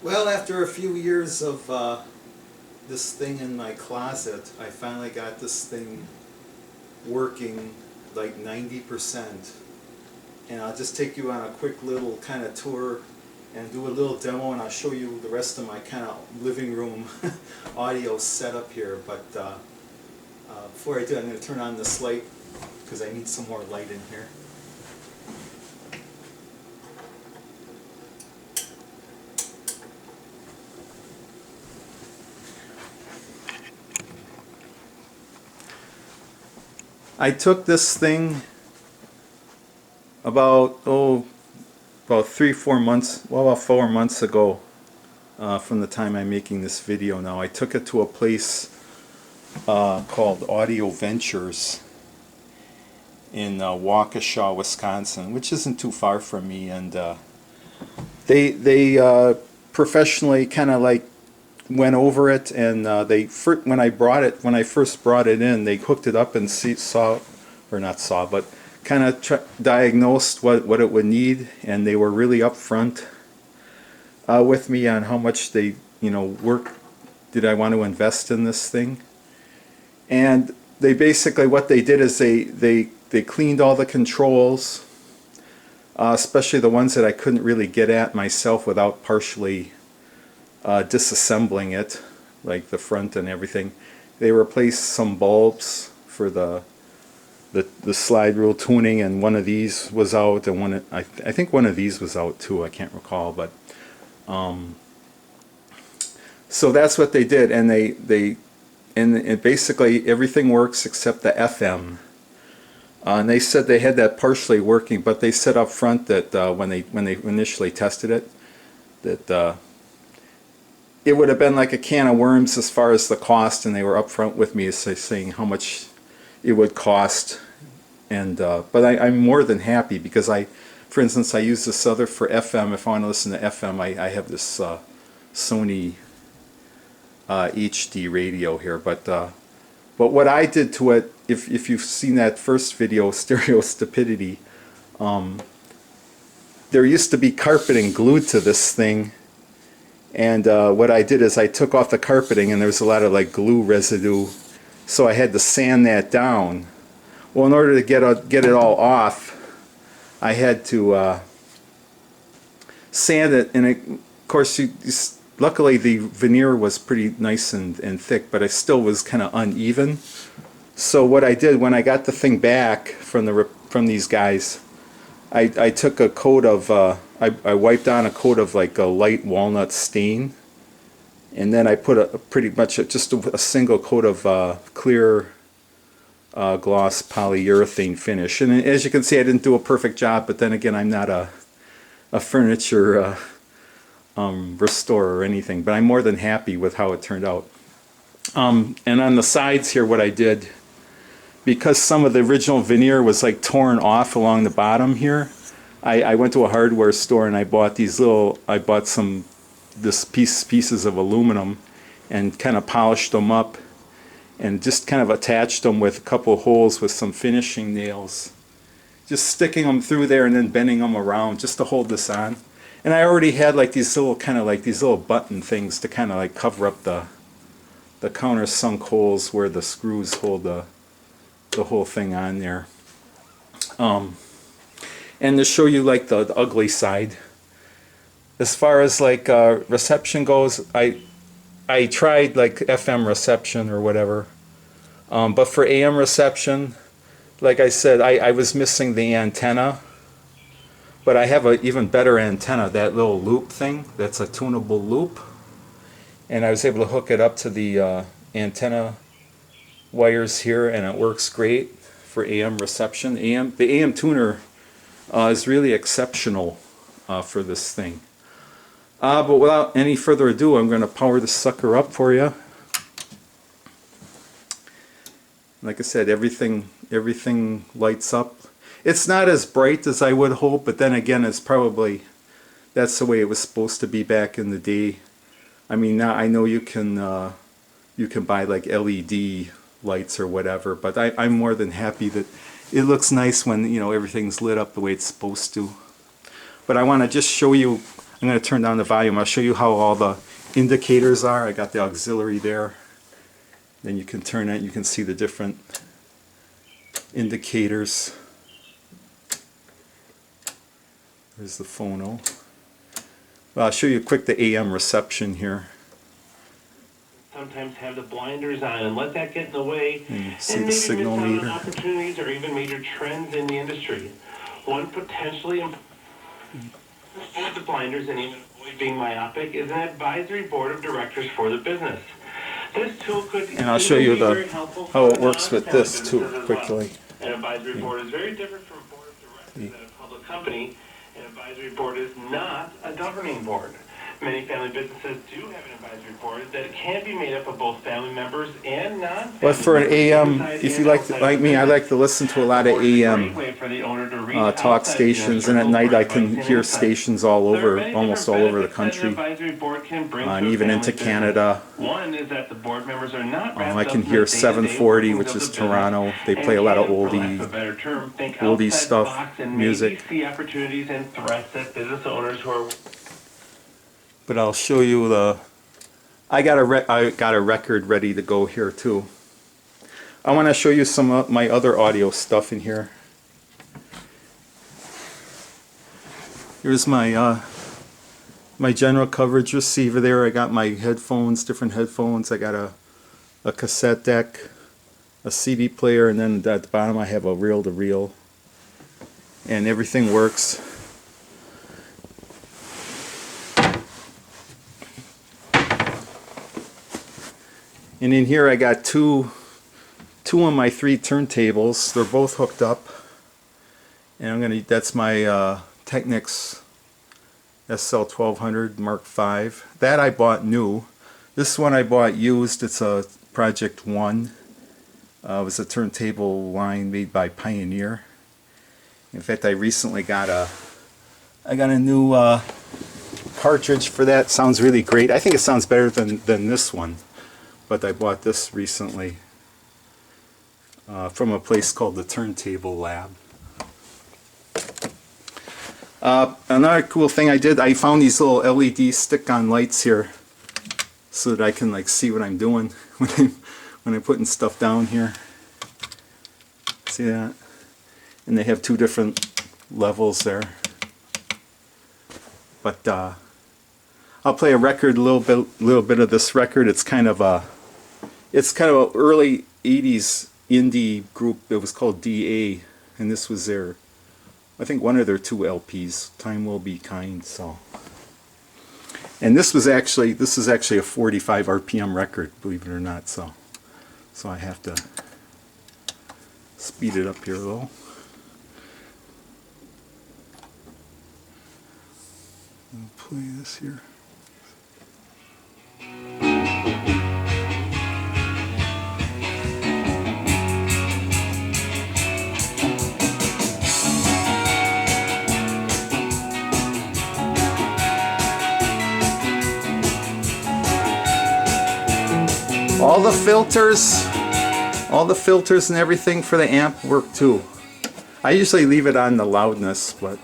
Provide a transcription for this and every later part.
Well, after a few years of this thing in my closet, I finally got this thing working like 90%. And I'll just take you on a quick little kind of tour and do a little demo, and I'll show you the rest of my kind of living room audio setup here. But before I do, I'm going to turn on this light because I need some more light in here. I took this thing about 3-4 months, well, about 4 months ago, from the time I'm making this video now. I took it to a place called Audio Ventures in Waukesha, Wisconsin, which isn't too far from me, and they professionally kind of like went over it, and when I first brought it in, they hooked it up and but kind of diagnosed what it would need, and they were really upfront with me on how much work did I want to invest in this thing. And they basically, what they did is they cleaned all the controls, especially the ones that I couldn't really get at myself without partially disassembling it, like the front and everything. They replaced some bulbs for the slide rule tuning, and one of these was out, and I think one of these was out too. I can't recall, but so that's what they did, and and basically everything works except the FM. And they said they had that partially working, but they said up front that when they initially tested it, that it would have been like a can of worms as far as the cost, and they were upfront with me saying how much it would cost. And but I'm more than happy, because for instance, I use this other for FM. If I want to listen to FM, I have this Sony HD radio here. But what I did to it, if you've seen that first video, Stereo Stupidity, there used to be carpeting glued to this thing. And what I did is I took off the carpeting, and there was a lot of like glue residue, so I had to sand that down. Well, in order to get it all off, I had to sand it, and of course, luckily the veneer was pretty nice and thick, but it still was kind of uneven. So what I did when I got the thing back from these guys, I took a coat of I wiped on a coat of like a light walnut stain, and then I put pretty much just a single coat of clear gloss polyurethane finish. And as you can see, I didn't do a perfect job, but then again, I'm not a furniture restorer or anything, but I'm more than happy with how it turned out. And on the sides here, what I did, because some of the original veneer was like torn off along the bottom here, I went to a hardware store and I bought pieces of aluminum and kind of polished them up, and just kind of attached them with a couple of holes with some finishing nails, just sticking them through there and then bending them around just to hold this on. And I already had like these little button things to kind of like cover up the countersunk holes where the screws hold the whole thing on there. And to show you like the ugly side, as far as like reception goes, I tried like FM reception or whatever, but for AM reception, like I said, I was missing the antenna. But I have an even better antenna, that little loop thing, that's a tunable loop, and I was able to hook it up to the antenna wires here, and it works great for AM reception. The AM tuner is really exceptional for this thing. But without any further ado, I'm going to power this sucker up for you. Like I said, everything lights up. It's not as bright as I would hope, but then again, that's the way it was supposed to be back in the day. I mean, now I know you can buy like LED lights or whatever, but I'm more than happy that it looks nice when everything's lit up the way it's supposed to. But I want to just show you, I'm going to turn down the volume. I'll show you how all the indicators are. I got the auxiliary there. Then you can turn it, you can see the different indicators. There's the phono. Well, I'll show you quick the AM reception here. Sometimes have the blinders on and let that get in the way, and you see and the maybe signal miss out on meter. opportunities or even major trends in the industry. One potentially avoid the blinders and even avoid being myopic is an advisory board of directors for the business. This tool could And I'll show you how it works with this too, well. quickly. An advisory board is very different from a board of directors at a public company. An advisory board is not a governing board. Many family businesses do have an advisory board that can be made up of both family members and non-family But for an AM, if you like me, I like to listen to a lot of AM talk stations, and at night I can hear stations all over, almost all over the country, and even into Canada. One is that the board members are not I can hear 740, which is Toronto. They play a lot of oldie stuff, music. See opportunities and threats that business owners who are. But I'll show you I got a record ready to go here too. I want to show you some of my other audio stuff in here. Here's my my general coverage receiver there. I got my headphones, different headphones. I got a cassette deck, a CD player, and then at the bottom I have a reel-to-reel. And everything works. And in here I got two of my 3 turntables. They're both hooked up. And that's my Technics SL1200 Mark V. That I bought new. This one I bought used. It's a Project 1. It was a turntable line made by Pioneer. In fact, I recently got a new cartridge for that. Sounds really great. I think it sounds better than this one. But I bought this recently from a place called the Turntable Lab. Another cool thing I did, I found these little LED stick-on lights here so that I can like see what I'm doing when I'm putting stuff down here. See that? And they have 2 different levels there. But I'll play a record, a little bit of this record. It's kind of an early 80s indie group. It was called DA, and this was their, I think, one of their 2 LPs, Time Will Be Kind. So, and this is actually a 45 RPM record, believe it or not. So I have to speed it up here a little. I'll play this here. All the filters and everything for the amp work too. I usually leave it on the loudness, but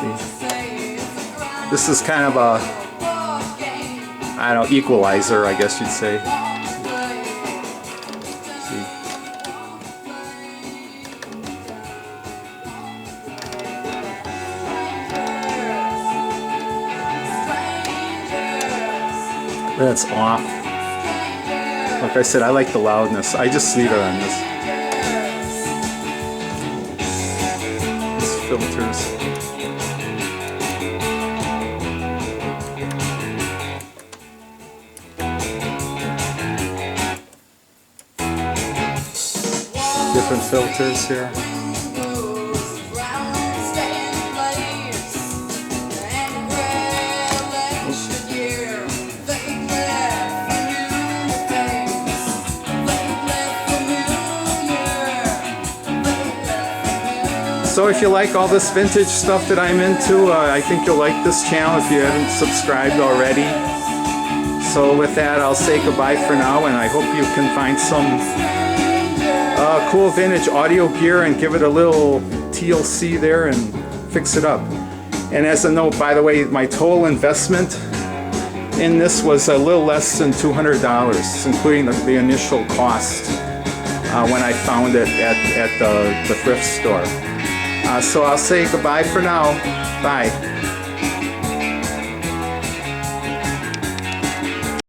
see, this is kind of a, I don't know, equalizer, I guess you'd say. See. That's off. Like I said, I like the loudness. I just leave it on this. These filters. Different filters here. So if you like all this vintage stuff that I'm into, I think you'll like this channel if you haven't subscribed already. So with that, I'll say goodbye for now, and I hope you can find some cool vintage audio gear and give it a little TLC there and fix it up. And as a note, by the way, my total investment in this was a little less than $200, including the initial cost when I found it at the thrift store. So I'll say goodbye for now. Bye.